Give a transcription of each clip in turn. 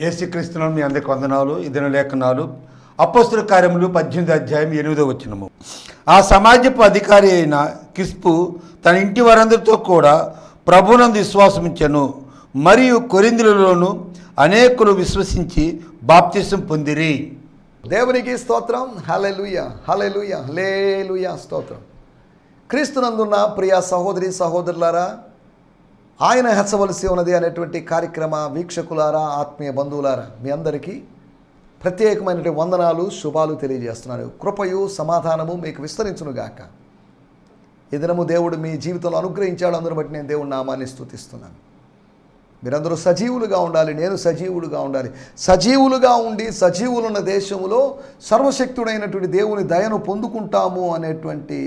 యేసుక్రీస్తునామమున మీ అందరికి వందనాలు. ఈ దిన లేఖనాలు అపోస్తలుల కార్యములు 18వ అధ్యాయం 8వ వచనము. ఆ సమాజపు అధికారి అయిన క్రిస్పు తన ఇంటి వారందరితో కూడా ప్రభువునందు విశ్వాసముంచెను. మరియు కొరింథీయులలోను అనేకులు విశ్వసించి బాప్తిసం పొందిరి. దేవునికి స్తోత్రం. హల్లెలూయా, హల్లెలూయా, హల్లెలూయా, స్తోత్రం. క్రీస్తునందున్న ప్రియ సహోదరి సహోదరులారా, ఆయన హెచ్చవలసి ఉన్నది అనేటువంటి కార్యక్రమ వీక్షకులారా, ఆత్మీయ బంధువులారా, మీ అందరికీ ప్రత్యేకమైనటువంటి వందనాలు, శుభాలు తెలియజేస్తున్నాను. కృపయు సమాధానము మీకు విస్తరించునుగాక. ఈ దినము దేవుడు మీ జీవితంలో అనుగ్రహించాడు. అందరూ బట్టి నేను దేవుడి నామాన్ని స్తుతిస్తున్నాను. మీరందరూ సజీవులుగా ఉండాలి, నేను సజీవులుగా ఉండాలి. సజీవులుగా ఉండి సజీవులున్న దేశంలో సర్వశక్తుడైనటువంటి దేవుని దయను పొందుకుంటాము అనేటువంటి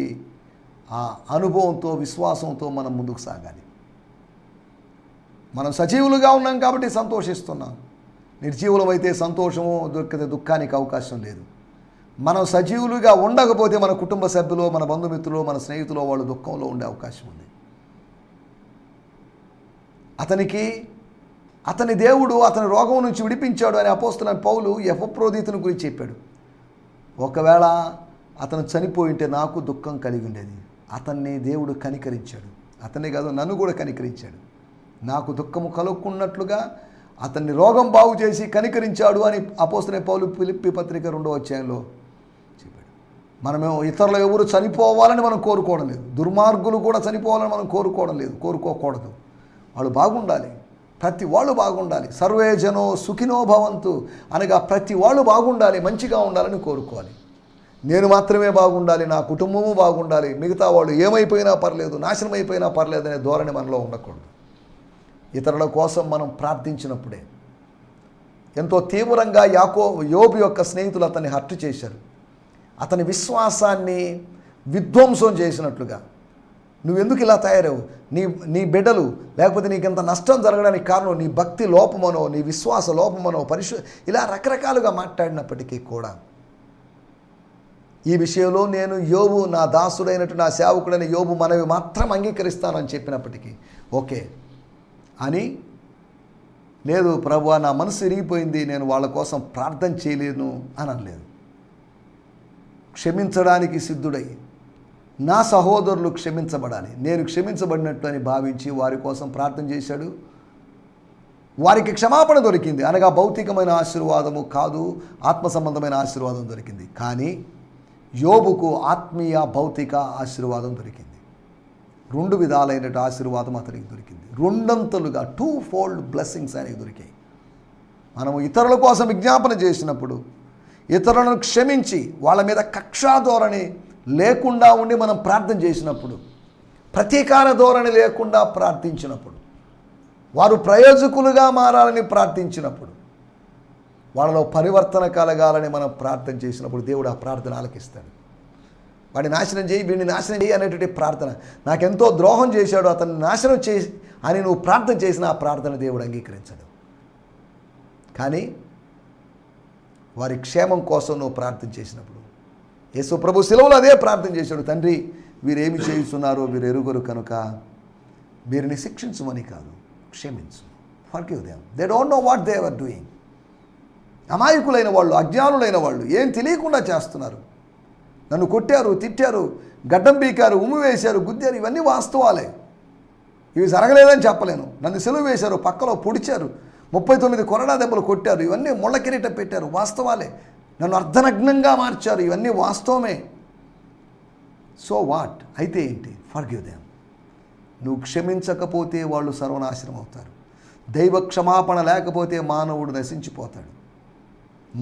ఆ అనుభవంతో, విశ్వాసంతో మనం ముందుకు సాగాలి. మనం సజీవులుగా ఉన్నాం కాబట్టి సంతోషిస్తున్నాం. నిర్జీవులమైతే సంతోషము దొరికితే దుఃఖానికి అవకాశం లేదు. మనం సజీవులుగా ఉండకపోతే మన కుటుంబ సభ్యులు, మన బంధుమిత్రులు, మన స్నేహితులు వాళ్ళు దుఃఖంలో ఉండే అవకాశం ఉంది. అతని దేవుడు అతని రోగం నుంచి విడిపించాడు అని అపోస్తలుడైన పౌలు ఎపఫ్రోదితుని గురించి చెప్పాడు. ఒకవేళ అతను చనిపోయింటే నాకు దుఃఖం కలిగి ఉండేది. అతన్ని దేవుడు కనికరించాడు. అతన్ని కాదు, నన్ను కూడా కనికరించాడు. నాకు దుఃఖము కలుక్కున్నట్లుగా అతన్ని రోగం బాగు చేసి కనికరించాడు అని అపోస్తలుడైన పౌలు ఫిలిప్పీ పత్రిక 2వ అధ్యాయంలో చెప్పాడు. మనమేమో ఇతరులు ఎవరు చనిపోవాలని మనం కోరుకోవడం లేదు. దుర్మార్గులు కూడా చనిపోవాలని మనం కోరుకోవడం లేదు, కోరుకోకూడదు. వాళ్ళు బాగుండాలి, ప్రతి వాళ్ళు బాగుండాలి. సర్వే జనో సుఖినో భవంతు అనగా ప్రతి వాళ్ళు బాగుండాలి, మంచిగా ఉండాలని కోరుకోవాలి. నేను మాత్రమే బాగుండాలి, నా కుటుంబము బాగుండాలి, మిగతా వాళ్ళు ఏమైపోయినా పర్లేదు, నాశనం అయిపోయినా పర్లేదు అనే ధోరణి మనలో ఉండకూడదు. ఇతరుల కోసం మనం ప్రార్థించినప్పుడే ఎంతో తీవ్రంగా యోబు యొక్క స్నేహితులు అతన్ని హర్ట్ చేశారు. అతని విశ్వాసాన్ని విధ్వంసం చేసినట్లుగా, నువ్వెందుకు ఇలా తయారావు, నీ బిడ్డలు లేకపోతే నీకెంత నష్టం జరగడానికి కారణం నీ భక్తి లోపమనో, నీ విశ్వాస లోపమనో, ఇలా రకరకాలుగా మాట్లాడినప్పటికీ కూడా ఈ విషయంలో నేను యోబు నా దాసుడైనట్టు నా సేవకుడైన యోబు మనవి మాత్రం అంగీకరిస్తానని చెప్పినప్పటికీ ఓకే అని, లేదు ప్రభువా నా మనసు ఇరిగిపోయింది, నేను వాళ్ళ కోసం ప్రార్థన చేయలేను అని అనలేదు. క్షమించడానికి సిద్ధుడై నా సహోదరులు క్షమించబడాలి, నేను క్షమించబడినట్టు అని భావించి వారి కోసం ప్రార్థన చేశాడు. వారికి క్షమాపణ దొరికింది, అనగా భౌతికమైన ఆశీర్వాదము కాదు, ఆత్మ సంబంధమైన ఆశీర్వాదం దొరికింది. కానీ యోబుకు ఆత్మీయ భౌతిక ఆశీర్వాదం దొరికింది. 2 విధాలైన ఆశీర్వాదం అతనికి దొరికింది. 2 2-fold బ్లెస్సింగ్స్ ఆయనకి దొరికాయి. మనము ఇతరుల కోసం విజ్ఞాపన చేసినప్పుడు, ఇతరులను క్షమించి వాళ్ళ మీద కక్షా ధోరణి లేకుండా ఉండి మనం ప్రార్థన చేసినప్పుడు, ప్రతీకార ధోరణి లేకుండా ప్రార్థించినప్పుడు, వారు ప్రయోజకులుగా మారాలని ప్రార్థించినప్పుడు, వాళ్ళలో పరివర్తన కలగాలని మనం ప్రార్థన చేసినప్పుడు దేవుడు ఆ ప్రార్థన ఆలకిస్తాడు. వాడిని నాశనం చేయి, వీడిని నాశనం చేయి అనేటువంటి ప్రార్థన, నాకెంతో ద్రోహం చేశాడు అతన్ని నాశనం చేసి అని నువ్వు ప్రార్థన చేసిన ఆ ప్రార్థన దేవుడు అంగీకరించడు. కానీ వారి క్షేమం కోసం నువ్వు ప్రార్థన చేసినప్పుడు, యేసు ప్రభు శిలువలో అదే ప్రార్థన చేశాడు. తండ్రి, వీరేమి చేస్తున్నారో వీరు ఎరుగరు కనుక వీరిని శిక్షించమని కాదు, క్షమించు. Forgive them, they don't know what they are doing. అమాయకులైన వాళ్ళు, అజ్ఞానులైన వాళ్ళు ఏం తెలియకుండా చేస్తున్నారు. నన్ను కొట్టారు, తిట్టారు, గడ్డం పీకారు, ఉమ్ము వేశారు, గుద్దారు, ఇవన్నీ వాస్తవాలే. ఇవి జరగలేదని చెప్పలేను. నన్ను సెలవు వేశారు, పక్కలో పొడిచారు, 39 కొరడా దెబ్బలు కొట్టారు, ఇవన్నీ ముళ్ళ కిరీటం పెట్టారు, వాస్తవాలే. నన్ను అర్ధనగ్నంగా మార్చారు, ఇవన్నీ వాస్తవమే. So what? అయితే ఏంటి? Forgive them. నువ్వు క్షమించకపోతే వాళ్ళు సర్వనాశనం అవుతారు. దైవ క్షమాపణ లేకపోతే మానవుడు నశించిపోతాడు.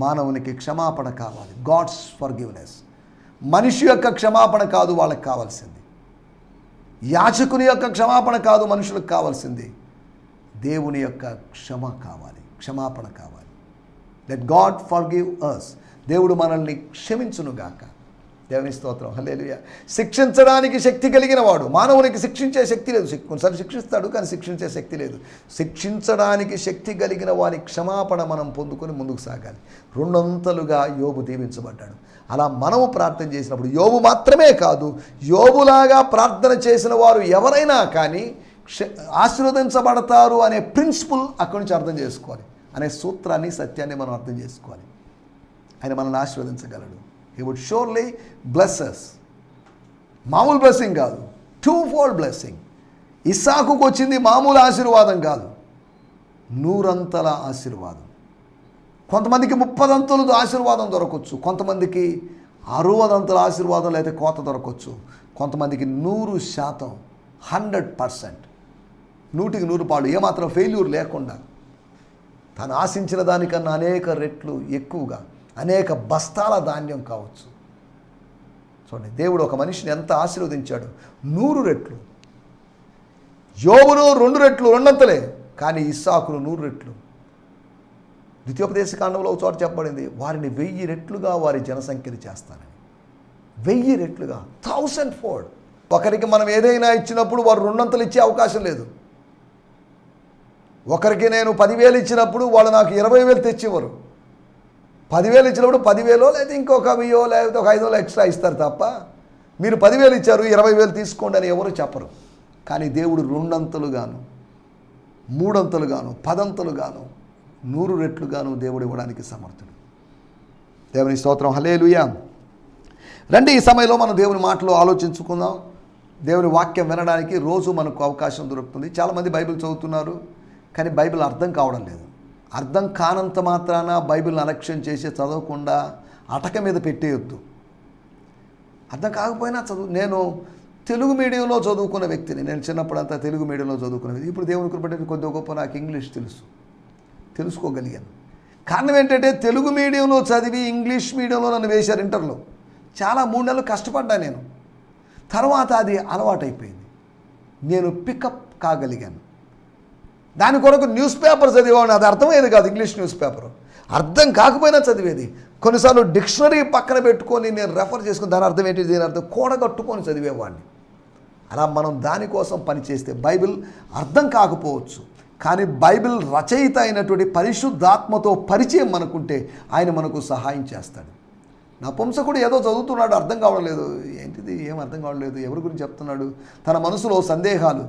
మానవునికి క్షమాపణ కావాలి, గాడ్స్ ఫర్గివ్నెస్. మనిషి యొక్క క్షమాపణ కాదు వాళ్ళకి కావాల్సింది, యాచకుని యొక్క క్షమాపణ కాదు మనుషులకు కావాల్సింది, దేవుని యొక్క క్షమాపణ కావాలి. Let God forgive us. దేవుడు మనల్ని క్షమించునుగాక. దేవుని స్తోత్రం, హల్లెలూయా. శిక్షించడానికి శక్తి కలిగిన వాడు. మానవునికి శిక్షించే శక్తి లేదు. కొన్నిసార్లు శిక్షిస్తాడు, కానీ శిక్షించే శక్తి లేదు. శిక్షించడానికి శక్తి కలిగిన వాని క్షమాపణ మనం పొందుకొని ముందుకు సాగాలి. 2 యోబు దీవించబడ్డాడు. అలా మనము ప్రార్థన చేసినప్పుడు, యోబు మాత్రమే కాదు, యోబులాగా ప్రార్థన చేసిన వారు ఎవరైనా కానీ ఆశీర్వదించబడతారు అనే ప్రిన్సిపల్ అక్కడి నుంచి అర్థం చేసుకోవాలి. అనే సూత్రాన్ని, సత్యాన్ని మనం అర్థం చేసుకోవాలి. ఆయన మనల్ని ఆశీర్వదించగలడు. He would surely bless us. మామూలు బ్లెస్సింగ్ కాదు, 2-fold బ్లెస్సింగ్. ఇస్సాకుకు వచ్చింది మామూలు ఆశీర్వాదం కాదు, 100 ఆశీర్వాదం. కొంతమందికి 30 ఆశీర్వాదం దొరకవచ్చు, కొంతమందికి 60 ఆశీర్వాదం లేదా కోత దొరకవచ్చు, కొంతమందికి 100%, 100%, 100% ఏమాత్రం ఫెయిల్యూర్ లేకుండా తను ఆశించిన దానికన్నా అనేక రెట్లు ఎక్కువగా, అనేక బస్తాల ధాన్యం కావచ్చు. చూడండి, దేవుడు ఒక మనిషిని ఎంత ఆశీర్వదించాడు. 100 రెట్లు. యోబును 2 రెట్లు, 2 కానీ ఇస్సాకును 100 రెట్లు. ద్వితీయోపదేశ కాండంలో ఒక చోట చెప్పబడింది, వారిని 1000 రెట్లుగా వారి జనసంఖ్యను చేస్తానని. 1000 రెట్లుగా, 1000-fold. ఒకరికి మనం ఏదైనా ఇచ్చినప్పుడు వారు 2 ఇచ్చే అవకాశం లేదు. ఒకరికి నేను 10,000 ఇచ్చినప్పుడు వాళ్ళు నాకు 20,000 తెచ్చివ్వరు. 10,000 ఇచ్చినప్పుడు 10,000 లేదా ఇంకొక 1,000 లేకపోతే ఒక 500 ఎక్స్ట్రా ఇస్తారు తప్ప, మీరు 10,000 ఇచ్చారు 20,000 తీసుకోండి అని ఎవరు చెప్పరు. కానీ దేవుడు 2 గాను, 3 గాను, 10 గాను, 100 రెట్లుగాను దేవుడు ఇవ్వడానికి సమర్థుడు. దేవుని స్తోత్రం, హల్లెలూయా. రండి, ఈ సమయంలో మనం దేవుని మాటలు ఆలోచించుకుందాం. దేవుని వాక్యం వినడానికి రోజు మనకు అవకాశం దొరుకుతుంది. చాలామంది బైబిల్ చదువుతున్నారు, కానీ బైబిల్ అర్థం కావడం లేదు. అర్థం కానంత మాత్రాన బైబిల్ని అలక్ష్యం చేసి చదవకుండా అటక మీద పెట్టేయొద్దు. అర్థం కాకపోయినా నేను తెలుగు మీడియంలో చదువుకున్న వ్యక్తిని. నేను చిన్నప్పుడు అంతా తెలుగు మీడియంలో చదువుకున్న వ్యక్తి. ఇప్పుడు దేవుని కృప బట్టి కొద్ది గొప్ప నాకు ఇంగ్లీష్ తెలుసుకోగలిగాను. కారణం ఏంటంటే తెలుగు మీడియంలో చదివి ఇంగ్లీష్ మీడియంలో నన్ను వేశారు ఇంటర్లో. చాలా 3 నెలలు కష్టపడ్డా నేను. తర్వాత అది అలవాటైపోయింది. నేను పికప్ కాగలిగాను. దాని కొరకు న్యూస్ పేపర్ చదివేవాడిని. అది అర్థమయ్యేది కాదు, ఇంగ్లీష్ న్యూస్ పేపర్. అర్థం కాకపోయినా చదివేది. కొన్నిసార్లు డిక్షనరీ పక్కన పెట్టుకొని నేను రెఫర్ చేసుకుని దాని అర్థం ఏంటి, దీని అర్థం కూడగట్టుకొని చదివేవాడిని. అలా మనం దానికోసం పనిచేస్తే బైబిల్ అర్థం కాకపోవచ్చు, కానీ బైబిల్ రచయిత అయినటువంటి పరిశుద్ధాత్మతో పరిచయం మనకుంటే ఆయన మనకు సహాయం చేస్తాడు. నపుంసకుడు ఏదో చదువుతున్నాడు, అర్థం కావడం లేదు. ఏంటిది, ఏం అర్థం కావడం లేదు, ఎవరి గురించి చెప్తున్నాడు? తన మనసులో సందేహాలు.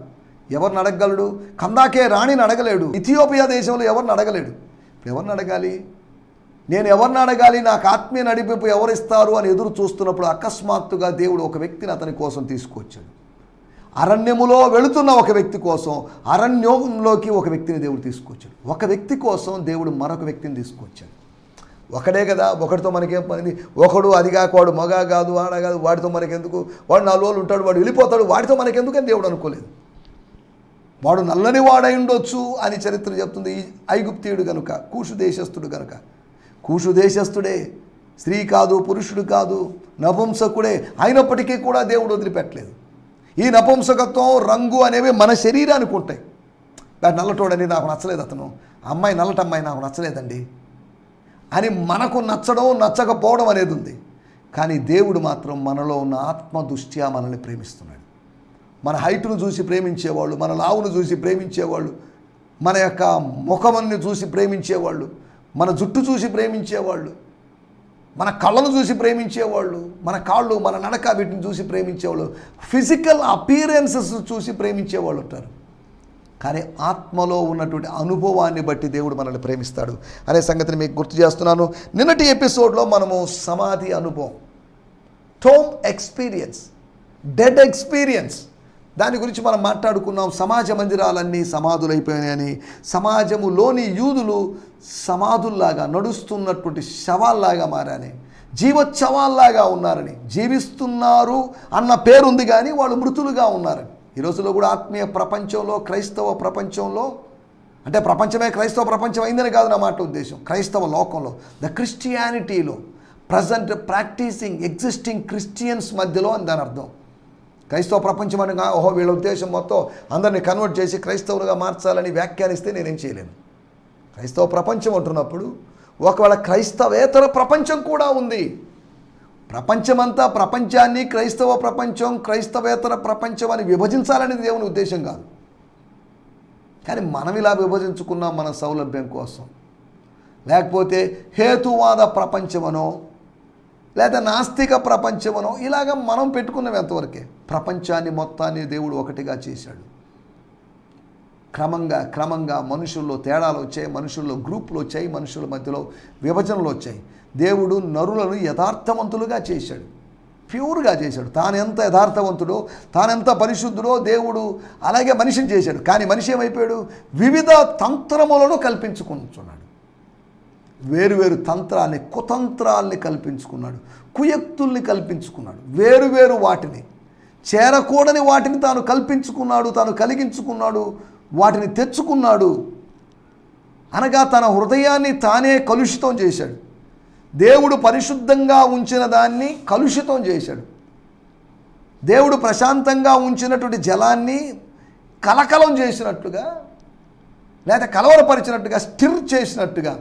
ఎవరిని అడగగలడు? కందాకే రాణిని అడగలేడు. ఇథియోపియా దేశంలో ఎవరిని అడగలేడు. ఎవరిని అడగాలి? నేను ఎవరిని అడగాలి? నాకు ఆత్మీయ నడిపింపు ఎవరిస్తారు అని ఎదురు చూస్తున్నప్పుడు అకస్మాత్తుగా దేవుడు ఒక వ్యక్తిని అతని కోసం తీసుకొచ్చాడు. అరణ్యములో వెళుతున్న ఒక వ్యక్తి కోసం అరణ్యంలోకి ఒక వ్యక్తిని దేవుడు తీసుకొచ్చాడు. ఒక వ్యక్తి కోసం దేవుడు మరొక వ్యక్తిని తీసుకొచ్చాడు. ఒకడే కదా, ఒకటితో మనకేం పనింది? ఒకడు అదిగాక వాడు మగ కాదు, ఆడ కాదు, వాడితో మనకెందుకు? వాడు 4 రోజులు ఉంటాడు, వాడు వెళ్ళిపోతాడు, వాడితో మనకెందుకు అని దేవుడు అనుకోలేదు. వాడు నల్లని వాడై ఉండొచ్చు అని చరిత్ర చెప్తుంది. ఐగుప్తీయుడు కనుక, కూషు దేశస్థుడు కనుక. కూషు దేశస్థుడే, స్త్రీ కాదు, పురుషుడు కాదు, నపుంసకుడే. అయినప్పటికీ కూడా దేవుడు వదిలిపెట్టలేదు. ఈ నపుంసకత్వం, రంగు అనేవి మన శరీరానికి ఉంటాయి. నల్లటోడని నాకు నచ్చలేదు, అతను అమ్మాయి నల్లటమ్మాయి నాకు నచ్చలేదండి అని మనకు నచ్చడం నచ్చకపోవడం అనేది ఉంది. కానీ దేవుడు మాత్రం మనలో ఉన్న ఆత్మ దృష్ట్యా మనల్ని ప్రేమిస్తున్నాడు. మన హైట్ను చూసి ప్రేమించేవాళ్ళు, మన లావును చూసి ప్రేమించేవాళ్ళు, మన యొక్క ముఖముని చూసి ప్రేమించేవాళ్ళు, మన జుట్టు చూసి ప్రేమించేవాళ్ళు, మన కళ్ళను చూసి ప్రేమించేవాళ్ళు, మన కాళ్ళు, మన నడక, వీటిని చూసి ప్రేమించేవాళ్ళు, ఫిజికల్ అపియరెన్సెస్ చూసి ప్రేమించేవాళ్ళు ఉంటారు. కానీ ఆత్మలో ఉన్నటువంటి అనుభవాన్ని బట్టి దేవుడు మనల్ని ప్రేమిస్తాడు అనే సంగతిని మీకు గుర్తు చేస్తున్నాను. నిన్నటి ఎపిసోడ్లో మనము సమాధి అనుభవం, టోమ్ ఎక్స్పీరియన్స్, డెడ్ ఎక్స్పీరియన్స్, దాని గురించి మనం మాట్లాడుకున్నాం. సమాజ మందిరాలన్నీ సమాధులైపోయాయని, సమాజములోని యూదులు సమాధుల్లాగా నడుస్తున్నటువంటి శవాల్లాగా మారని, జీవోత్సవాల్లాగా ఉన్నారని, జీవిస్తున్నారు అన్న పేరుంది కానీ వాళ్ళు మృతులుగా ఉన్నారని. ఈ రోజుల్లో కూడా ఆత్మీయ ప్రపంచంలో, క్రైస్తవ ప్రపంచంలో, అంటే ప్రపంచమే క్రైస్తవ ప్రపంచం అయిందని కాదు నా మాట ఉద్దేశం, క్రైస్తవ లోకంలో, ద క్రిస్టియానిటీలో ప్రజెంట్ ప్రాక్టీసింగ్ ఎగ్జిస్టింగ్ క్రిస్టియన్స్ మధ్యలో అని దాని అర్థం. క్రైస్తవ ప్రపంచం అనగా వీళ్ళ ఉద్దేశం మొత్తం అందరినీ కన్వర్ట్ చేసి క్రైస్తవులుగా మార్చాలని వ్యాఖ్యానిస్తే నేనేం చేయలేను. క్రైస్తవ ప్రపంచం అంటున్నప్పుడు ఒకవేళ క్రైస్తవేతర ప్రపంచం కూడా ఉంది. ప్రపంచమంతా ప్రపంచాన్ని క్రైస్తవ ప్రపంచం, క్రైస్తవేతర ప్రపంచం అని విభజించాలనేది దేవుని ఉద్దేశం కాదు. కానీ మనం ఇలా విభజించుకున్నాం మన సౌలభ్యం కోసం. లేకపోతే హేతువాద ప్రపంచమనో లేదా నాస్తిక ప్రపంచమనో ఇలాగ మనం పెట్టుకున్నాం ఎంతవరకే. ప్రపంచాన్ని మొత్తాన్ని దేవుడు ఒకటిగా చేశాడు. క్రమంగా మనుషుల్లో తేడాలు వచ్చాయి, మనుషుల్లో గ్రూపులు వచ్చాయి, మనుషుల మధ్యలో విభజనలు వచ్చాయి. దేవుడు నరులను యథార్థవంతులుగా చేశాడు, ప్యూర్గా చేశాడు. తాను ఎంత యథార్థవంతుడో, తానెంత పరిశుద్ధుడో దేవుడు అలాగే మనిషిని చేశాడు. కానీ మనిషి ఏమైపోయాడు? వివిధ తంత్రములను కల్పించుకుంటున్నాడు. వేరువేరు తంత్రాల్ని, కుతంత్రాల్ని కల్పించుకున్నాడు, కుయుక్తుల్ని కల్పించుకున్నాడు. వేరువేరు వాటిని, చేరకూడని వాటిని తాను కల్పించుకున్నాడు, తాను కలిగించుకున్నాడు, వాటిని తెచ్చుకున్నాడు. అనగా తన హృదయాన్ని తానే కలుషితం చేశాడు. దేవుడు పరిశుద్ధంగా ఉంచిన దాన్ని కలుషితం చేశాడు. దేవుడు ప్రశాంతంగా ఉంచినటువంటి జలాన్ని కలకలం చేసినట్టుగా, లేదా కలవరపరిచినట్టుగా, స్టిర్ చేసినట్టుగా.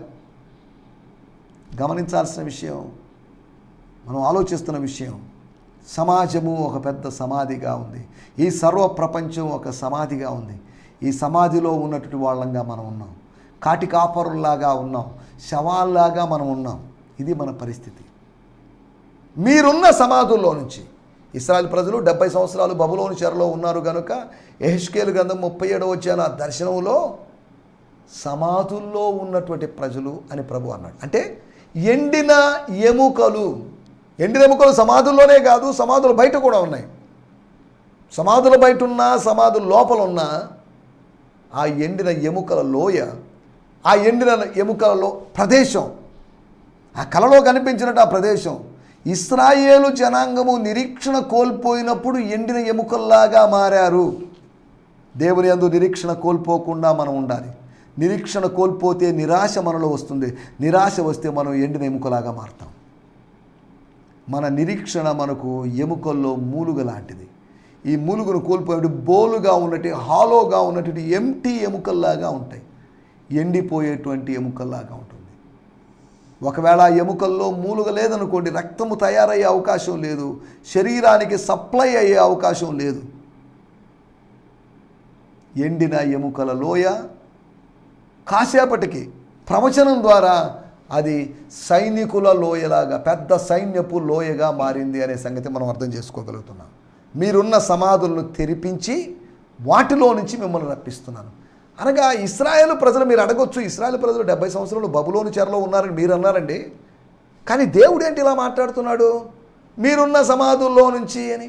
గమనించాల్సిన విషయం, మనం ఆలోచిస్తున్న విషయం, సమాజము ఒక పెద్ద సమాధిగా ఉంది. ఈ సర్వ ప్రపంచం ఒక సమాధిగా ఉంది. ఈ సమాధిలో ఉన్నటువంటి వాళ్ళంగా మనం ఉన్నాం, కాటి కాపరుల్లాగా ఉన్నాం, శవాల్లాగా మనం ఉన్నాం. ఇది మన పరిస్థితి. మీరున్న సమాధుల్లో నుంచి ఇశ్రాయేలు ప్రజలు 70 సంవత్సరాలు బబులోను చెరలో ఉన్నారు కనుక యెహెజ్కేలు గ్రంథం 37వ అధ్యాయం దర్శనంలో సమాధుల్లో ఉన్నటువంటి ప్రజలు అని ప్రభు అన్నాడు. అంటే ఎండిన ఎముకలు. ఎండిన ఎముకలు సమాధుల్లోనే కాదు, సమాధుల బయట కూడా ఉన్నాయి. సమాధుల బయట ఉన్న, సమాధుల లోపల ఉన్న ఆ ఎండిన ఎముకల లోయ, ఆ ఎండిన ఎముకలలో ప్రదేశం, ఆ కలలో కనిపించినట్టు ఆ ప్రదేశం, ఇశ్రాయేలు జనాంగము నిరీక్షణ కోల్పోయినప్పుడు ఎండిన ఎముకల్లాగా మారారు. దేవుని యందు నిరీక్షణ కోల్పోకుండా మనం ఉండాలి. నిరీక్షణ కోల్పోతే నిరాశ మనలో వస్తుంది. నిరాశ వస్తే మనం ఎండిన ఎముకలాగా మారుతాం. మన నిరీక్షణ మనకు ఎముకల్లో మూలుగ లాంటిది. ఈ మూలుగును కోల్పోయేటు బోలుగా ఉన్నట్టు, హాలోగా ఉన్నట్టు ఎంటీ ఎముకల్లాగా ఉంటాయి, ఎండిపోయేటువంటి ఎముకల్లాగా ఉంటుంది. ఒకవేళ ఆ ఎముకల్లో మూలుగ లేదనుకోండి, రక్తము తయారయ్యే అవకాశం లేదు, శరీరానికి సప్లై అయ్యే అవకాశం లేదు. ఎండిన ఎముకల లోయ కాసేపటికి ప్రవచనం ద్వారా అది సైనికుల లోయలాగా, పెద్ద సైన్యపు లోయగా మారింది అనే సంగతి మనం అర్థం చేసుకోగలుగుతున్నాం. మీరున్న సమాధులను తెరిపించి వాటిలో నుంచి మిమ్మల్ని రప్పిస్తున్నాను. అనగా ఇశ్రాయేలు ప్రజలు, మీరు అడగొచ్చు, ఇశ్రాయేలు ప్రజలు 70 సంవత్సరాలు బబులోను చెరలో ఉన్నారని మీరు అన్నారండి, కానీ దేవుడు ఏంటి ఇలా మాట్లాడుతున్నాడు మీరున్న సమాధుల్లో నుంచి అని?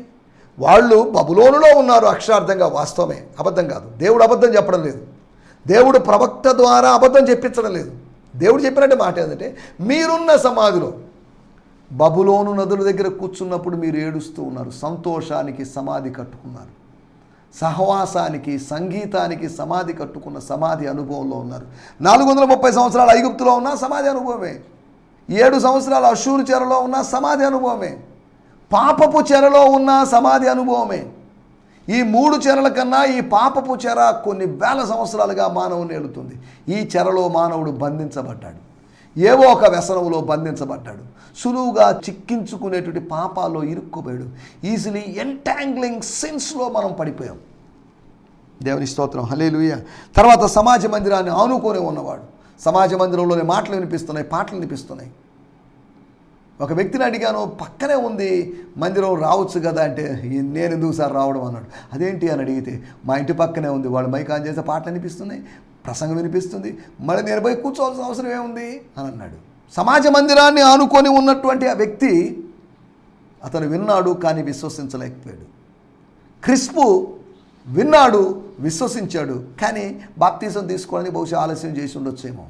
వాళ్ళు బబులోనులో ఉన్నారు అక్షరార్థంగా, వాస్తవమే, అబద్ధం కాదు. దేవుడు అబద్ధం చెప్పడం లేదు, దేవుడు ప్రవక్త ద్వారా అబద్ధం చెప్పించడం లేదు. దేవుడు చెప్పినట్టు మాట ఏంటంటే, మీరున్న సమాధిలో బబులోను నదుల దగ్గర కూర్చున్నప్పుడు మీరు ఏడుస్తూ ఉన్నారు, సంతోషానికి సమాధి కట్టుకున్నారు, సహవాసానికి, సంగీతానికి సమాధి కట్టుకున్న సమాధి అనుభవంలో ఉన్నారు. 430 సంవత్సరాలు ఐగుప్తులో ఉన్న సమాధి అనుభవమే, 7 సంవత్సరాలు అష్షూరు చెరలో ఉన్న సమాధి అనుభవమే, పాపపు చెరలో ఉన్న సమాధి అనుభవమే. ఈ 3 చెరల కన్నా ఈ పాపపు చెర కొన్ని వేల సంవత్సరాలుగా మానవుని ఏలుతుంది. ఈ చెరలో మానవుడు బంధించబడ్డాడు, ఏవో ఒక వ్యసనంలో బంధించబడ్డాడు, సులువుగా చిక్కించుకునేటువంటి పాపాల్లో ఇరుక్కుపోయాడు. ఈజీలీ ఎంటాంగ్లింగ్ సిన్స్లో మనం పడిపోయాం. దేవుని స్తోత్రం, హల్లెలూయా. తర్వాత సమాజ మందిరాన్ని ఆనుకొని ఉన్నవాడు, సమాజ మందిరంలోనే మాటలు వినిపిస్తున్నాయి, పాటలు వినిపిస్తున్నాయి. ఒక వ్యక్తిని అడిగాను, పక్కనే ఉంది మందిరం, రావచ్చు కదా అంటే, నేను ఎందుకు సార్ రావడం అన్నాడు. అదేంటి అని అడిగితే, మా ఇంటి పక్కనే ఉంది, వాళ్ళు మైక్ ఆన్ చేస్తే పాటలు వినిపిస్తున్నాయి, ప్రసంగం వినిపిస్తుంది, మళ్ళీ నేను పోయి కూర్చోవాల్సిన అవసరం ఏముంది అని అన్నాడు. సమాజ మందిరాన్ని ఆనుకొని ఉన్నటువంటి ఆ వ్యక్తి, అతను విన్నాడు కానీ విశ్వసించలేకపోయాడు. క్రిస్పు విన్నాడు, విశ్వసించాడు, కానీ బాప్తీసం తీసుకోవడానికి బహుశా ఆలస్యం చేసి ఉండొచ్చేమో.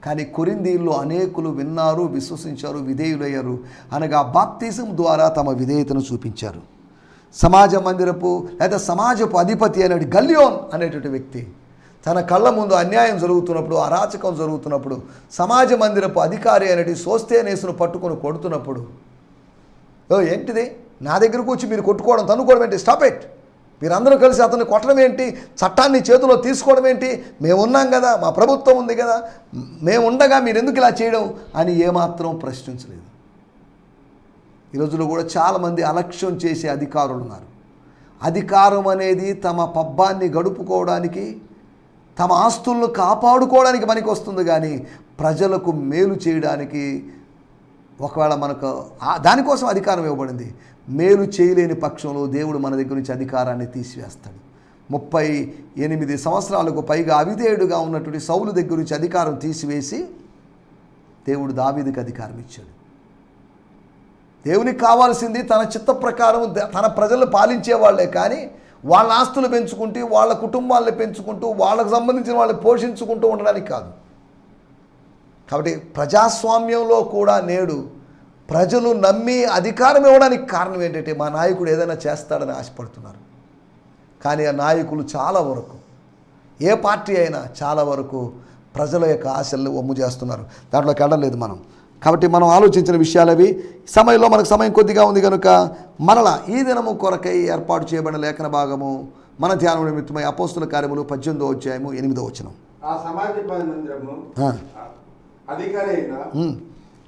కానీ కొరింథీయుల్లో అనేకులు విన్నారు, విశ్వసించారు, విధేయులయ్యారు. అనగా బాప్తీసం ద్వారా తమ విధేయతను చూపించారు. సమాజ మందిరపు లేదా సమాజపు అధిపతి అనేటి గల్లియోన్ అనేటువంటి వ్యక్తి తన కళ్ళ ముందు అన్యాయం జరుగుతున్నప్పుడు, అరాచకం జరుగుతున్నప్పుడు, సమాజ మందిరపు అధికారి అనేటి సోస్తేనేసును పట్టుకొని కొడుతున్నప్పుడు, ఏంటిది నా దగ్గరకు వచ్చి మీరు కొట్టుకోవడం, తన్నుకోవడం ఏంటి, స్టాప్ ఇట్, మీరందరూ కలిసి అతన్ని కొట్టడం ఏంటి, చట్టాన్ని చేతిలో తీసుకోవడం ఏంటి, మేమున్నాం కదా, మా ప్రభుత్వం ఉంది కదా, మేము ఉండగా మీరు ఎందుకు ఇలా చేయడం అని ఏమాత్రం ప్రశ్నించలేదు. ఈ రోజుల్లో కూడా చాలామంది అలక్ష్యం చేసే అధికారులు ఉన్నారు. అధికారం అనేది తమ పబ్బాన్ని గడుపుకోవడానికి, తమ ఆస్తులను కాపాడుకోవడానికి పనికి వస్తుంది, కానీ ప్రజలకు మేలు చేయడానికి, ఒకవేళ మనకు దానికోసం అధికారం ఇవ్వబడింది, మేలు చేయలేని పక్షంలో దేవుడు మన దగ్గర నుంచి అధికారాన్ని తీసివేస్తాడు. 38 సంవత్సరాలకు పైగా అవిధేయుడుగా ఉన్నటువంటి సౌలు దగ్గర నుంచి అధికారం తీసివేసి దేవుడు దావీదుకి అధికారం ఇచ్చాడు. దేవునికి కావాల్సింది తన చిత్త ప్రకారం తన ప్రజలను పాలించే వాళ్ళే, కానీ వాళ్ళ ఆస్తులు పెంచుకుంటూ వాళ్ళ కుటుంబాలను పెంచుకుంటూ వాళ్ళకు సంబంధించిన వాళ్ళని పోషించుకుంటూ ఉండడానికి కాదు. కాబట్టి ప్రజాస్వామ్యంలో కూడా నేడు ప్రజలు నమ్మి అధికారం ఇవ్వడానికి కారణం ఏంటంటే మా నాయకుడు ఏదైనా చేస్తాడని ఆశపడుతున్నారు. కానీ ఆ నాయకులు చాలా వరకు, ఏ పార్టీ అయినా చాలా వరకు ప్రజల యొక్క ఆశలను వమ్ము చేస్తున్నారు. దాంట్లోకి వెళ్ళలేదు మనం. కాబట్టి మనం ఆలోచించిన విషయాలు అవి. సమయంలో మనకు సమయం కొద్దిగా ఉంది కనుక మరలా ఈ దినము కొరకై ఏర్పాటు చేయబడిన లేఖన భాగము మన ధ్యానం నిమిత్తమై అపోస్తుల కార్యములు 18వ అధ్యాయము 8వ వచనం. ఆ సమాజ మందిరము అధికారి అయిన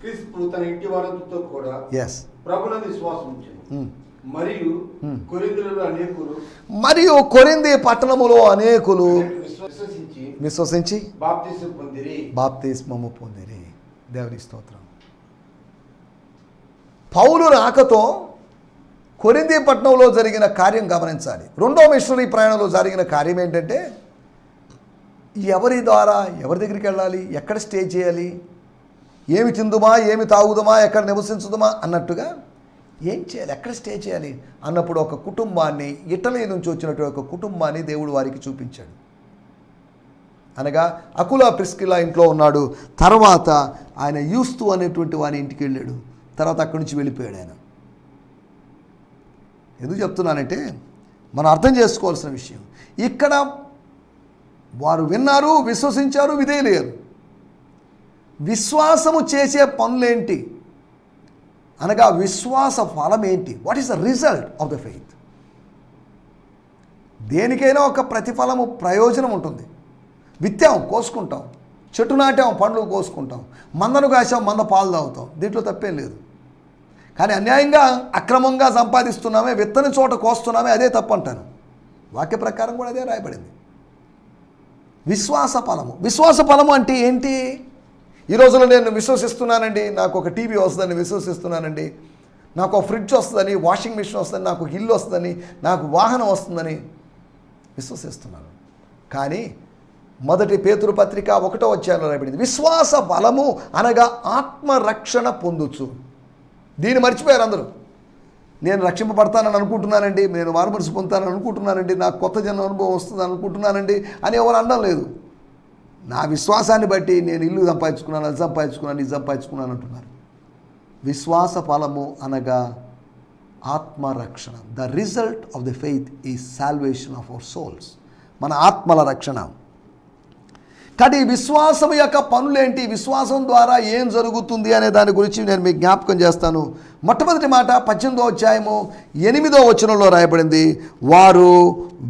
క్రిస్పు తన ఇంటి వారంతో కూడా ప్రభువునందు విశ్వాసం ఉంచెను. మరియు కొరింథీ పట్టణములో అనేకులు విశ్వసించి బాప్తిస్మము పొందిరి. దేవుని స్తోత్రం. పౌలు రాకతో కొరింథీ పట్టణంలో జరిగిన కార్యం గమనించాలి. రెండో మిషనరీ ప్రయాణంలో జరిగిన కార్యం ఏంటంటే ఎవరి ద్వారా ఎవరి దగ్గరికి వెళ్ళాలి, ఎక్కడ స్టే చేయాలి, ఏమి తిందుమా, ఏమి తాగుదమా, ఎక్కడ నివసించుదమా అన్నట్టుగా ఏం చేయాలి, ఎక్కడ స్టే చేయాలి అన్నప్పుడు ఒక కుటుంబాన్ని, ఇటలీ నుంచి వచ్చినటువంటి ఒక కుటుంబాన్ని దేవుడు వారికి చూపించాడు. అనగా అకులా ప్రిస్కిలా ఇంట్లో ఉన్నాడు. తర్వాత ఆయన యూస్తు అనేటువంటి వాని ఇంటికి వెళ్ళాడు. తర్వాత అక్కడి నుంచి వెళ్ళిపోయాడు ఆయన. ఎందుకు చెప్తున్నానంటే మనం అర్థం చేసుకోవాల్సిన విషయం, ఇక్కడ వారు విన్నారు, విశ్వసించారు, విధేయులయ్యారు. విశ్వాసము చేసే పనులేంటి అనగా విశ్వాస ఫలం ఏంటి? What is the result of the faith? దేనికైనా ఒక ప్రతిఫలము, ప్రయోజనం ఉంటుంది. విత్తాం, కోసుకుంటాం. చెట్టు నాటాం, పండ్లు కోసుకుంటాం. మందను కాసాం, మంద పాలు తాగుతాం. దీంట్లో తప్పేం లేదు. కానీ అన్యాయంగా, అక్రమంగా సంపాదిస్తున్నామే, విత్తని చోట కోస్తున్నామే, అదే తప్పు అంటాను. వాక్య ప్రకారం కూడా అదే రాయబడింది. విశ్వాస ఫలము. విశ్వాస ఫలము అంటే ఏంటి? ఈ రోజులో నేను విశ్వసిస్తున్నానండి, నాకు ఒక టీవీ వస్తుందని విశ్వసిస్తున్నానండి, నాకు ఒక ఫ్రిడ్జ్ వస్తుందని, వాషింగ్ మిషన్ వస్తుందని, నాకు ఒక ఇల్లు వస్తుందని, నాకు వాహనం వస్తుందని విశ్వసిస్తున్నాను. కానీ మొదటి పేతురు పత్రిక 1వ అధ్యాయంలో రాయబడింది, విశ్వాస బలము అనగా ఆత్మరక్షణ పొందుచు. దీన్ని మర్చిపోయారు అందరూ. నేను రక్షింపబడతానని అనుకుంటున్నానండి, నేను మారుమనసు పొందుతానని అనుకుంటున్నానండి, నాకు కొత్త జన్మ అనుభవం వస్తుంది అనుకుంటున్నానండి అని ఎవరు అనడం లేదు. నా విశ్వాసాన్ని బట్టి నేను ఇల్లు సంపాదించుకున్నాను, అది సంపాదించుకున్నాను, ఇది సంపాదించుకున్నాను అంటున్నారు. విశ్వాస ఫలము అనగా ఆత్మరక్షణ. The result of the faith is salvation of our souls. మన ఆత్మల రక్షణ. కానీ విశ్వాసం యొక్క పనులేంటి, విశ్వాసం ద్వారా ఏం జరుగుతుంది అనే దాని గురించి నేను మీకు జ్ఞాపకం చేస్తాను. మొట్టమొదటి మాట 18వ అధ్యాయము 8వ వచనంలో రాయబడింది, వారు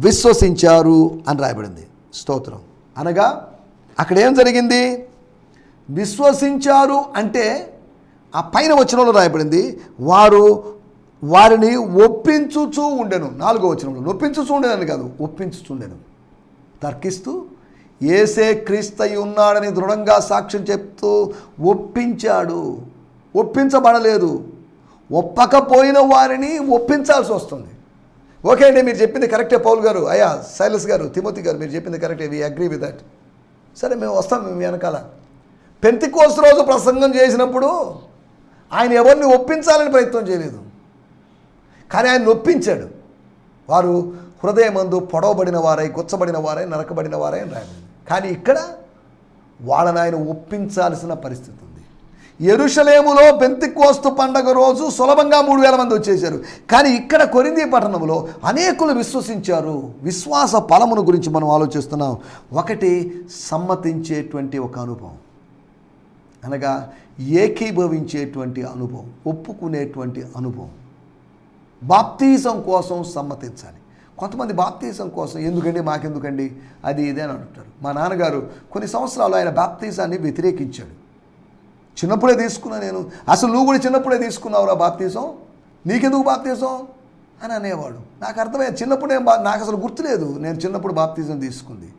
విశ్వసించారు అని రాయబడింది. స్తోత్రం. అనగా అక్కడ ఏం జరిగింది? విశ్వసించారు అంటే ఆ పైన వచనంలో రాయబడింది, వారిని ఒప్పించుచూ ఉండెను. 4వ వచనంలో ఒప్పించుచూ ఉండేదని కాదు, ఒప్పించుచుండెను. తర్కిస్తూ యేసే క్రీస్తయి ఉన్నాడని దృఢంగా సాక్ష్యం చెప్తూ ఒప్పించాడు. ఒప్పించబడలేదు, ఒప్పకపోయిన వారిని ఒప్పించాల్సి వస్తుంది. ఓకే అండి, మీరు చెప్పింది కరెక్టే పౌల్ గారు, అయ్యా సైలస్ గారు, తిమోతి గారు, మీరు చెప్పింది కరెక్టే, వి అగ్రీ విత్ దట్. సరే, మేము వస్తాం మేము వెనకాల. పెంతెకోస్తు రోజు ప్రసంగం చేసినప్పుడు ఆయన ఎవరిని ఒప్పించాలని ప్రయత్నం చేయలేదు, కానీ ఆయన ఒప్పించాడు. వారు హృదయమందు పొడవబడిన వారై, గుచ్చబడిన వారై, నరకబడిన వారై అని రాయబడింది. కానీ ఇక్కడ వాళ్ళని ఆయన ఒప్పించాల్సిన పరిస్థితి ఉంది. యెరూషలేములో పెంతెకోస్తు పండగ రోజు సులభంగా 3000 మంది వచ్చేసారు. కానీ ఇక్కడ కొరింథీ పట్టణంలో అనేకులు విశ్వసించారు. విశ్వాస ఫలమును గురించి మనం ఆలోచిస్తున్నాం. ఒకటి, సమ్మతించేటువంటి ఒక అనుభవం, అనగా ఏకీభవించేటువంటి అనుభవం, ఒప్పుకునేటువంటి అనుభవం. బాప్తీసం కోసం సమ్మతించాలి. కొంతమంది బాప్తీసం కోసం ఎందుకండి, మాకెందుకండి, అది ఇదే అని అంటారు. మా నాన్నగారు కొన్ని సంవత్సరాలు ఆయన బాప్తీసాన్ని వ్యతిరేకించాడు. చిన్నప్పుడే తీసుకున్నా నేను, అసలు నువ్వు కూడా చిన్నప్పుడే తీసుకున్నావురా బాప్తీసం, నీకెందుకు బాప్తీసం అని అనేవాడు. నాకు అర్థమయ్యేది, చిన్నప్పుడే నాకు అసలు గుర్తులేదు నేను చిన్నప్పుడు బాప్తీసం తీసుకుంది.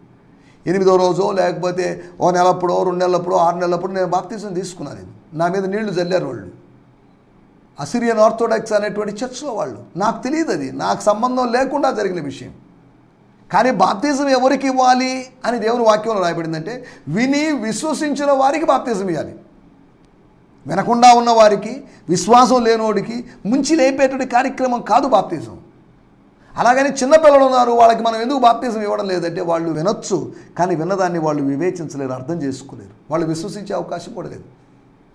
8వ రోజో లేకపోతే ఓ నెలప్పుడో, 2 నెలలప్పుడో, 6 నెలలప్పుడు నేను బాప్తీసం తీసుకున్నాను. నేను నా మీద నీళ్లు చల్లారు వాళ్ళు, అసిరియన్ ఆర్థోడాక్స్ అనేటువంటి చర్చ్లో వాళ్ళు. నాకు తెలియదు, అది నాకు సంబంధం లేకుండా జరిగిన విషయం. కానీ బాప్తిజం ఎవరికి ఇవ్వాలి అని దేవుని వాక్యంలో రాయబడిందంటే విని విశ్వసించిన వారికి బాప్తిజం ఇవ్వాలి. వినకుండా ఉన్న వారికి, విశ్వాసం లేనోడికి ముంచి లేపేటువంటి కార్యక్రమం కాదు బాప్తిజం. అలాగని చిన్నపిల్లలు ఉన్నారు, వాళ్ళకి మనం ఎందుకు బాప్తిజం ఇవ్వడం లేదంటే వాళ్ళు వినొచ్చు, కానీ విన్నదాన్ని వాళ్ళు వివేచించలేరు, అర్థం చేసుకోలేరు. వాళ్ళు విశ్వసించే అవకాశం కూడా లేదు.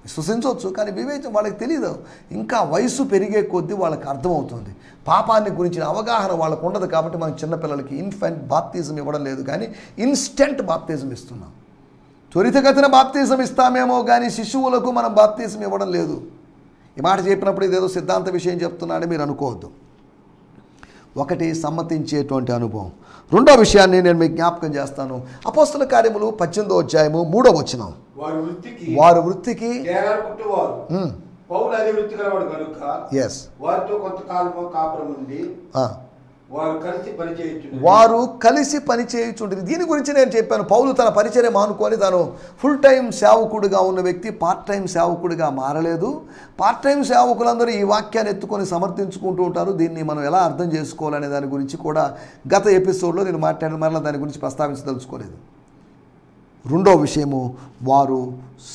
విశ్వసించవచ్చు కానీ వాళ్ళకి తెలియదు. ఇంకా వయసు పెరిగే కొద్దీ వాళ్ళకి అర్థమవుతుంది. పాపాన్ని గురించిన అవగాహన వాళ్ళకు ఉండదు. కాబట్టి మనం చిన్నపిల్లలకి ఇన్ఫెంట్ బాప్తిజం ఇవ్వడం లేదు, కానీ ఇన్స్టెంట్ బాప్తిజం ఇస్తున్నాం. త్వరితగతిన బాప్తిజం ఇస్తామేమో కానీ శిశువులకు మనం బాప్తిజం ఇవ్వడం లేదు. ఈ మాట చెప్పినప్పుడు ఇదేదో సిద్ధాంత విషయం చెప్తున్నాడని మీరు అనుకోవద్దు. ఒకటి సమ్మతించేటువంటి అనుభవం. రెండో విషయాన్ని నేను మీకు జ్ఞాపకం చేస్తాను. అపోస్తల కార్యములు 18వ అధ్యాయము 3వ వచనం. వారు వృత్తికి పౌలు అదే వృత్తి గలవాడు కనుక వారితో కొంతకాలము కాపురం ఉండి వారు కలిసి పని చేయుచుంటుంది. దీని గురించి నేను చెప్పాను. పౌలు తన పరిచర్య మానుకొని తాను ఫుల్ టైం సేవకుడిగా ఉన్న వ్యక్తి పార్ట్ టైం సేవకుడిగా మారలేదు. పార్ట్ టైం సేవకులందరూ ఈ వాక్యాన్ని ఎత్తుకొని సమర్థించుకుంటూ ఉంటారు. దీన్ని మనం ఎలా అర్థం చేసుకోవాలనే దాని గురించి కూడా గత ఎపిసోడ్లో నేను మాట్లాడిన మరలా దాని గురించి ప్రస్తావించదలుచుకోలేదు. రెండో విషయము, వారు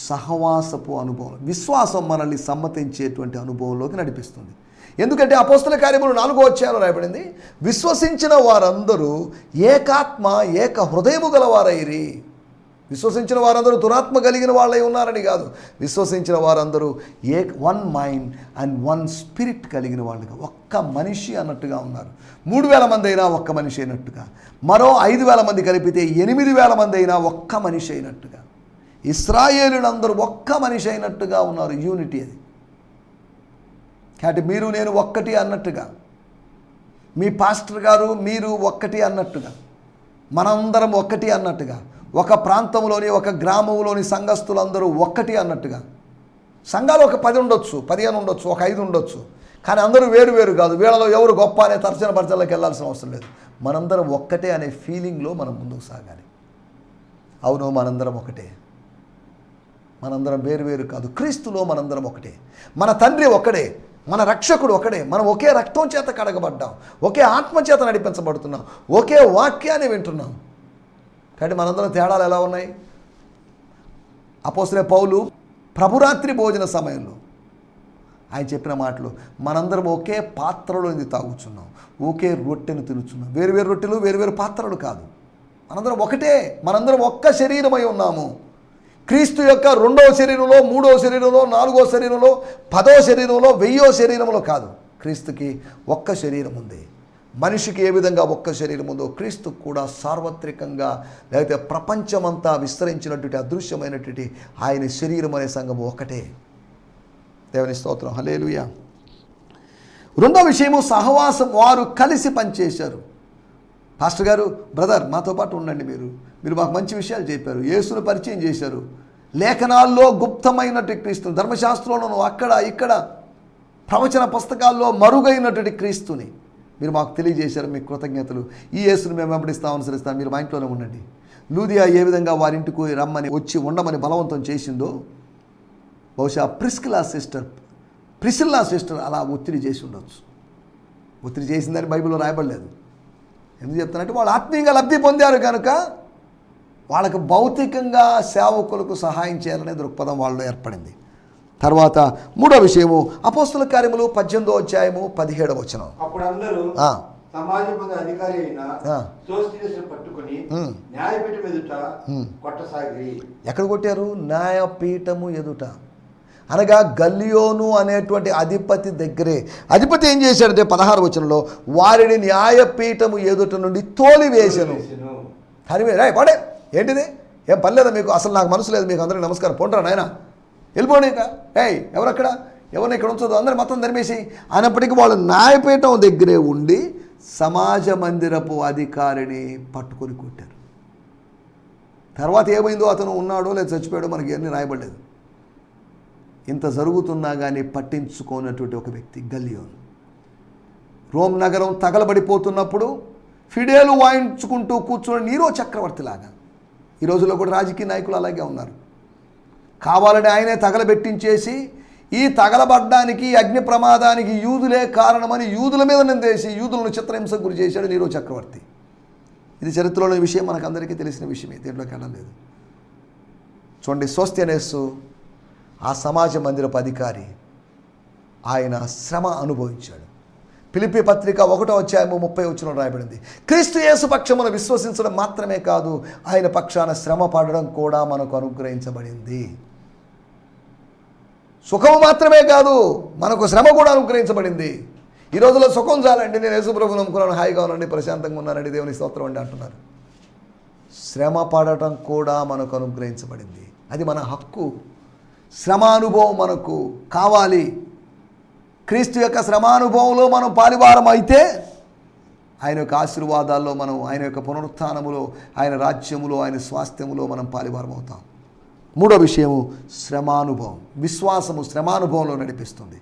సహవాసపు అనుభవం. విశ్వాసం మనల్ని సమ్మతించేటువంటి అనుభవంలోకి నడిపిస్తుంది. ఎందుకంటే అపోస్తల కార్యములు 4వ అధ్యాయంలో రాయబడింది, విశ్వసించిన వారందరూ ఏకాత్మ ఏక హృదయము గలవారైరి. విశ్వసించిన వారందరూ దురాత్మ కలిగిన వాళ్ళై ఉన్నారని కాదు, విశ్వసించిన వారందరూ one mind and one spirit కలిగిన వాళ్ళుగా, ఒక్క మనిషి అన్నట్టుగా ఉన్నారు. 3,000 మంది అయినా ఒక్క మనిషి అయినట్టుగా, మరో 5,000 మంది కలిపితే 8,000 మంది అయినా ఒక్క మనిషి అయినట్టుగా, ఇశ్రాయేలులందరూ ఒక్క మనిషి అయినట్టుగా ఉన్నారు. యూనిటీ అది. కాబట్టి మీరు నేను ఒక్కటి అన్నట్టుగా, మీ పాస్టర్ గారు మీరు ఒక్కటి అన్నట్టుగా, మనందరం ఒక్కటి అన్నట్టుగా, ఒక ప్రాంతంలోని ఒక గ్రామంలోని సంఘస్థులందరూ ఒక్కటి అన్నట్టుగా. సంఘాలు ఒక 10 ఉండొచ్చు, 15 ఉండొచ్చు, ఒక 5 ఉండొచ్చు, కానీ అందరూ వేరు వేరు కాదు. వీళ్ళలో ఎవరు గొప్ప అనే తర్జన భర్జనలోకి వెళ్ళాల్సిన అవసరం లేదు. మనందరం ఒక్కటే అనే ఫీలింగ్లో మనం ముందుకు సాగాలి. అవును, మనందరం ఒకటే, మనందరం వేరు వేరు కాదు. క్రీస్తులో మనందరం ఒకటే. మన తండ్రి ఒకడే, మన రక్షకుడు ఒకడే, మనం ఒకే రక్తం చేత కడగబడ్డాం, ఒకే ఆత్మ చేత నడిపించబడుతున్నాం, ఒకే వాక్యాన్ని వింటున్నాం. కాబట్టి మనందరం తేడాలు ఎలా ఉన్నాయి? అపోస్తలుడైన పౌలు ప్రభురాత్రి భోజన సమయంలో ఆయన చెప్పిన మాటలు, మనందరం ఒకే పాత్రలో ఇది తాగుచున్నాం, ఒకే రొట్టెను తినుచున్నాం. వేరువేరు రొట్టెలు వేరువేరు పాత్రలు కాదు, మనందరం ఒకటే. మనందరం ఒక్క శరీరమై ఉన్నాము. క్రీస్తు యొక్క 2వ శరీరంలో, 3వ శరీరంలో, 4వ శరీరంలో, 10వ శరీరంలో, 1000వ శరీరంలో కాదు. క్రీస్తుకి ఒక్క శరీరం ఉంది. మనిషికి ఏ విధంగా ఒక్క శరీరం ఉందో క్రీస్తుకు కూడా సార్వత్రికంగా, లేకపోతే ప్రపంచమంతా విస్తరించినటువంటి అదృశ్యమైనటువంటి ఆయన శరీరం అనే సంఘము ఒకటే. దేవుని స్తోత్రం, హల్లెలూయా. రెండో విషయము సహవాసం. వారు కలిసి పనిచేశారు. పాస్టర్ గారు, బ్రదర్ మాతో పాటు ఉండండి, మీరు మాకు మంచి విషయాలు చెప్పారు, యేసును పరిచయం చేశారు, లేఖనాల్లో గుప్తమైనటువంటి క్రీస్తుని, ధర్మశాస్త్రంలోనూ అక్కడ ఇక్కడ ప్రవచన పుస్తకాల్లో మరుగైనటువంటి క్రీస్తుని మీరు మాకు తెలియజేశారు. మీకు కృతజ్ఞతలు. ఈ యేసుని మేము వెంబడిస్తాం, అనుసరిస్తాం, మీరు మా ఇంట్లోనే ఉండండి. లూదియా ఏ విధంగా వారింటికి రమ్మని వచ్చి ఉండమని బలవంతం చేసిందో, బహుశా ప్రిసిల్లా సిస్టర్ అలా ఒత్తిడి చేసి ఉండొచ్చు. ఒత్తిడి చేసిందని బైబిల్లో రాయబడలేదు. ఎందుకు చెప్తానంటే వాళ్ళు ఆత్మీయంగా లబ్ధి పొందారు కనుక వాళ్ళకు భౌతికంగా సేవకులకు సహాయం చేయాలనే దృక్పథం వాళ్ళలో ఏర్పడింది. తర్వాత మూడో విషయము, అపోస్తల కార్యములు 18వ అధ్యాయము 17వ వచనం. అప్పుడు అందరూ సమాజమందు అధికారి అయిన సోస్తియస్ను పట్టుకొని న్యాయపీఠం ఎదుట కొట్టసాగిరి. ఎక్కడ కొట్టారు? న్యాయపీఠము ఎదుట, అనగా గల్లియోను అనేటువంటి అధిపతి దగ్గరే. అధిపతి ఏం చేశాడంటే 16వ వచనంలో, వారిని న్యాయపీఠము ఎదుట నుండి తోలివేసెను. హరిమే రాయ్ పడే, ఏంటిది? ఏం పర్లేదా మీకు? అసలు నాకు మనసు లేదు, మీకు అందరికీ నమస్కారం, పోంటారా నాయన, వెళ్ళిపోండి. ఇంకా ఎవరక్కడ, ఎవరిని ఇక్కడ ఉంచదు, అందరూ మొత్తం ధర్మేసి అయినప్పటికీ వాళ్ళు న్యాయపీఠం దగ్గరే ఉండి సమాజ మందిరపు అధికారిని పట్టుకొని కొట్టారు. తర్వాత ఏమైందో, అతను ఉన్నాడో లేదా చచ్చిపోయాడో మనకి అన్నీ రాయబడలేదు. ఇంత జరుగుతున్నా కానీ పట్టించుకోనటువంటి ఒక వ్యక్తి గల్లియోను. రోమ్ నగరం తగలబడిపోతున్నప్పుడు ఫిడేలు వాయించుకుంటూ కూర్చొని నీరో చక్రవర్తిలాగా, ఈ రోజుల్లో కూడా రాజకీయ నాయకులు అలాగే ఉన్నారు. కావాలని ఆయనే తగలబెట్టించేసి, ఈ తగలబడ్డానికి అగ్ని ప్రమాదానికి యూదులే కారణమని యూదుల మీద నిందేసి యూదులను చిత్రహింసకు గురి చేశాడు నీరో చక్రవర్తి. ఇది చరిత్రలోని విషయం, మనకు అందరికీ తెలిసిన విషయమే, దీంట్లోకి వెళ్ళలేదు. చూడండి, సోస్తెనేసు ఆ సమాజ మందిరపు అధికారి, ఆయన శ్రమ అనుభవించాడు. ఫిలిప్పీ పత్రిక 1:30 రాయబడింది, క్రీస్తు యేసు పక్షమును విశ్వసించడం మాత్రమే కాదు, ఆయన పక్షాన శ్రమ పడడం కూడా మనకు అనుగ్రహించబడింది. సుఖము మాత్రమే కాదు, మనకు శ్రమ కూడా అనుగ్రహించబడింది. ఈ రోజుల్లో సుఖం చాలండి, నేను యేసు ప్రభువును నమ్ముకున్నాను, హాయిగా ఉన్నానండి, ప్రశాంతంగా ఉన్నానండి, దేవుని స్తోత్రం అండి అంటున్నారు. శ్రమ పడటం కూడా మనకు అనుగ్రహించబడింది, అది మన హక్కు. శ్రమానుభవం మనకు కావాలి. క్రీస్తు యొక్క శ్రమానుభవంలో మనం పాలివారం అయితే ఆయన యొక్క ఆశీర్వాదాల్లో మనం, ఆయన యొక్క పునరుత్థానములో, ఆయన రాజ్యములో, ఆయన స్వాస్థ్యములో మనం పాలివారం అవుతాం. మూడో విషయము శ్రమానుభవం. విశ్వాసము శ్రమానుభవంలో నడిపిస్తుంది.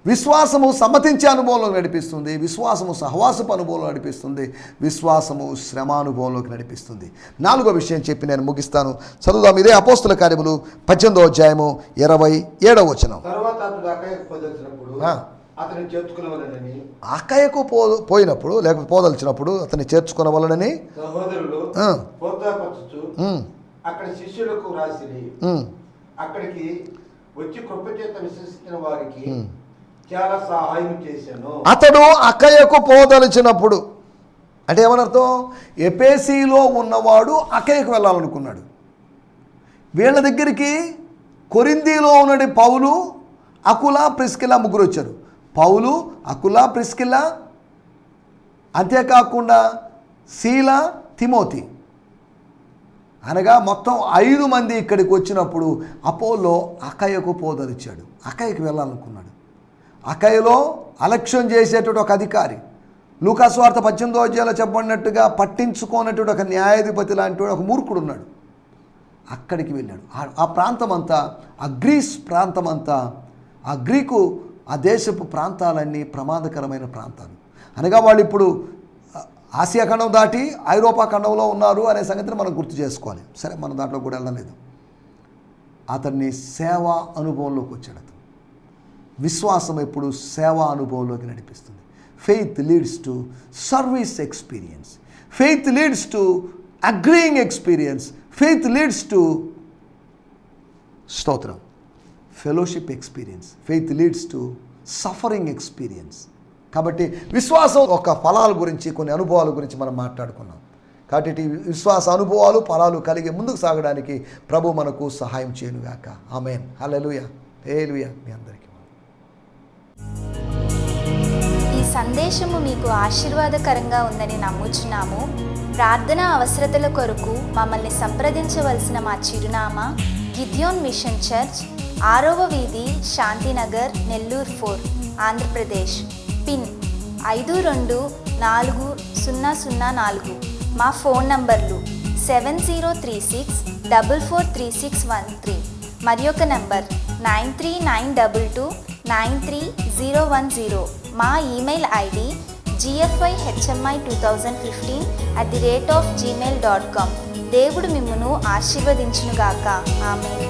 విశ్వాసము సమ్మతించే అనుభవంలో నడిపిస్తుంది. విశ్వాసము సహవాసపు అనుభవంలో నడిపిస్తుంది. విశ్వాసము శ్రమానుభవంలోకి నడిపిస్తుంది. నాలుగో విషయం చెప్పి నేను ముగిస్తాను. చదువుదాం. ఇదే అపోస్తుల కార్యములు 18:27. తర్వాత అతడు అక్కయ్యకు పోదలిచినప్పుడు అతన్ని చేర్చుకునవలెనని, అక్కయ్యకు పోయినప్పుడు లేకపోతే పోదలిచినప్పుడు అతన్ని చేర్చుకునవలెనని సహోదరులు ప్రోత్సాహపరచుచు అక్కడ శిష్యులకు రాసిరి. అక్కడికి వచ్చి కృపచేత విశ్వసించిన వారికి చాలా సహాయం చేశాను. అతడు అక్కయ్యకు పోదలిచినప్పుడు అంటే ఏమనర్థం? ఎపేసీలో ఉన్నవాడు అక్కయ్యకు వెళ్ళాలనుకున్నాడు. వీళ్ళ దగ్గరికి కొరింథీలో ఉన్నది పౌలు, అకుల, ప్రిస్కిల ముగ్గురు వచ్చారు. పౌలు, అకుల, ప్రిస్కిల, అంతేకాకుండా శీల, తిమోతి, అనగా మొత్తం 5 మంది ఇక్కడికి వచ్చినప్పుడు అపోలో అక్కయ్యకు పోదలిచాడు. అక్కయ్యకు వెళ్ళాలనుకున్నాడు. అక్కయ్యలో అలక్ష్యం చేసేటువంటి ఒక అధికారి, లూకాసు వార్త 18 చెప్పబడినట్టుగా పట్టించుకోనటువంటి ఒక న్యాయాధిపతి లాంటి ఒక మూర్ఖుడు ఉన్నాడు. అక్కడికి వెళ్ళాడు. ఆ ప్రాంతం అంతా, ఆ గ్రీస్ ప్రాంతం అంతా, ఆ గ్రీకు, ఆ దేశపు ప్రాంతాలన్నీ ప్రమాదకరమైన ప్రాంతాలు. అనగా వాళ్ళు ఇప్పుడు ఆసియా ఖండం దాటి ఐరోపా ఖండంలో ఉన్నారు అనే సంగతిని మనం గుర్తు చేసుకోవాలి. సరే, మనం దాంట్లో కూడా వెళ్ళలేదు. అతన్ని సేవా అనుభవంలోకి వచ్చాడు. అతను విశ్వాసం ఎప్పుడు సేవా అనుభవంలోకి నడిపిస్తుంది. Faith leads to service experience. Faith leads to agreeing experience. Faith leads to స్తోత్రం fellowship experience. Faith leads to suffering experience. కాబట్టి విశ్వాసం ఒక ఫలాల గురించి, కొన్ని అనుభవాల గురించి మనం మాట్లాడుకున్నాం. కాబట్టి విశ్వాస అనుభవాలు, ఫలాలు కలిగి ముందుకు సాగడానికి ప్రభు మనకు సహాయం చేయనుగాక. ఆమేన్. హల్లెలూయా. హల్లెలూయా. మీ అందరికీ ఈ సందేశము మీకు ఆశీర్వాదకరంగా ఉందని నమ్ముచున్నాము. ప్రార్థన అవసరతల కొరకు మమ్మల్ని సంప్రదించవలసిన మా చిరునామా గిద్యోన్ మిషన్ చర్చ్, 6వ వీధి, శాంతినగర్, నెల్లూరు 4, ఆంధ్రప్రదేశ్. పిన్ 524004. మా ఫోన్ నంబర్లు 7036443613. మరి ఒక నంబర్ 9392293010. మా ఈమెయిల్ ఐడి gfihmi2015@gmail.com. దేవుడు మిమ్మును ఆశీర్వదించునుగాక. ఆమేన్.